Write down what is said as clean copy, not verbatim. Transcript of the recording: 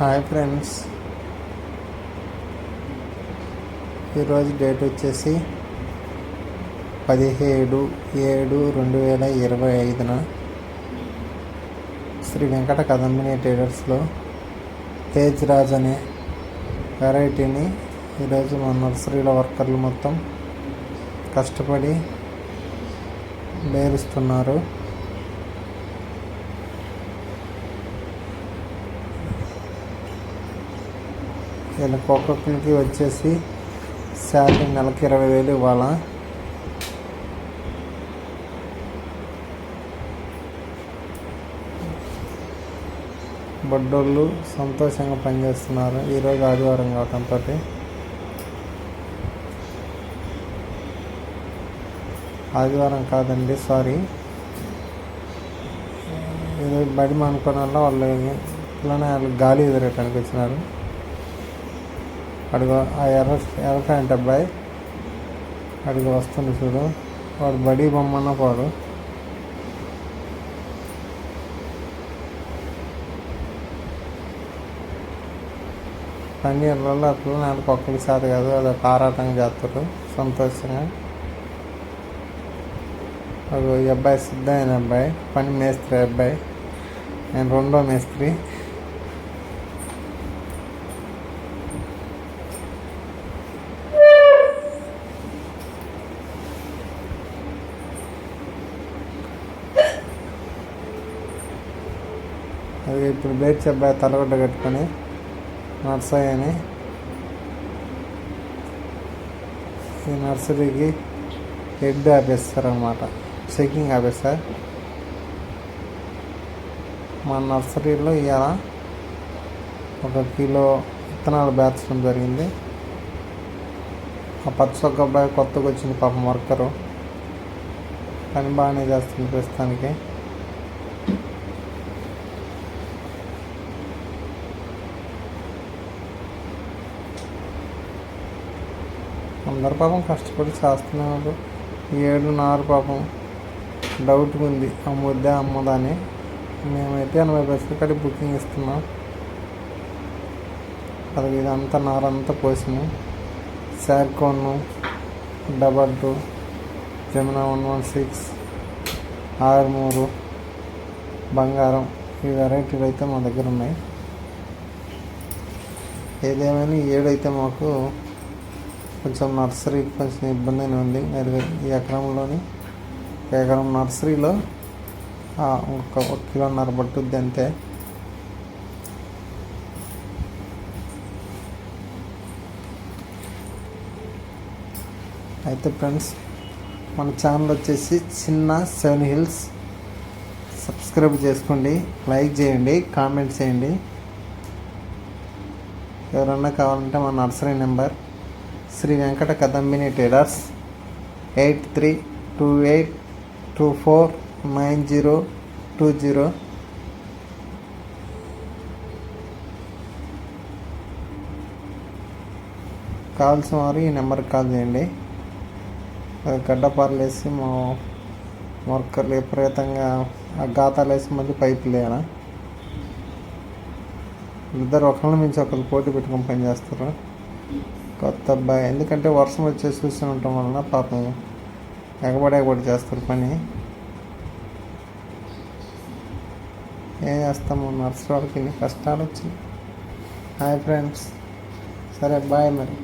Hi friends, ఈరోజు date వచ్చేసి 17/7/2025 శ్రీ వెంకట కదంబిని ట్రేడర్స్లో తేజ్ రాజ్ అనే వెరైటీని ఈరోజు మా నర్సరీలో వర్కర్లు మొత్తం కష్టపడి బేరుస్తున్నారు. వీళ్ళకి ఒక్కొక్కరికి వచ్చేసి శాలరీ నెలకి 20,000 ఇవ్వాలా. బొడ్డోళ్ళు సంతోషంగా పనిచేస్తున్నారు. ఈరోజు ఆదివారం కావడంతో ఆదివారం కాదండి, సారీ, ఈరోజు బడి మానుకోవడం వల్ల వాళ్ళు గాలి ఎదురటానికి వచ్చినారు. అడుగు ఆ ఎర్ర అబ్బాయి అడుగు వస్తుంది చూడు, వాడు బడి బొమ్మన్న వాడు. పన్నీర్లలో అట్లా నాకు ఒక్కరి శాతం కాదు, అది ఒక ఆరాటంగా చేస్తారు సంతోషంగా. ఈ అబ్బాయి సిద్ధమైన అబ్బాయి, పని మేస్త్రి అబ్బాయి, నేను రెండో మేస్త్రి. అది ఇప్పుడు బేర్చి అబ్బాయి తలగొడ్డ కట్టుకొని నర్సరీ అని ఈ నర్సరీకి హెడ్ ఆఫీసర్ అన్నమాట, చెకింగ్ ఆఫీసర్. మా నర్సరీలో ఇవాళ 1 కిలో విత్తనాలు బేర్చడం జరిగింది. ఆ పచ్చొక్క అబ్బాయి కొత్తగా వచ్చింది పాపం, వర్కరు పని బాగానే చేస్తుంది ప్రస్తుతానికి. అందరు పాపం కష్టపడి చేస్తున్నారు. 7 నారు పాపం డౌట్గా ఉంది, అమ్ముద్దా అమ్మదా అని. మేమైతే 80 పైసలు కట్టి బుకింగ్ ఇస్తున్నాం. అది ఇదంతా నారంతా పోసినాం. శార్కోను, 22, జమునా 116, 63, బంగారం, ఈ వెరైటీలు అయితే మా దగ్గర ఉన్నాయి. ఏదేమైనా 7 అయితే మాకు కొంచెం నర్సరీ కొంచెం ఇబ్బందిగానే ఉంది. ఈ ఎకరంలోని ఎకరం నర్సరీలో 1.5 కిలోన్నర పట్టుద్ది అంతే. అయితే ఫ్రెండ్స్, మన ఛానల్ వచ్చేసి చిన్న 7 హిల్స్. సబ్స్క్రైబ్ చేసుకోండి, లైక్ చేయండి, కామెంట్ చేయండి. ఎవరన్నా కావాలంటే మా nursery number Shri Venkata Kadambini traders 8328249020. కావాల్సిన వారు ఈ నెంబర్కి కాల్ చేయండి. గడ్డపారలు వేసి మా వర్కర్లు విపరీతంగా గాతాలు వేసి మళ్ళీ పైపులు వేయాలి. ఇద్దరు ఒకరిని మించి ఒకరు పోటీ పెట్టుకొని పని చేస్తారు. కొత్త అబ్బాయి ఎందుకంటే వర్షం వచ్చేసి చూస్తూ ఉండటం వలన పాపం ఎగబడి చేస్తారు పని. ఏం చేస్తాము, నర్సరీ వాళ్ళకి ఇన్ని కష్టాలు వచ్చినాయి. హాయ్ ఫ్రెండ్స్, సరే బాయ్ మరి.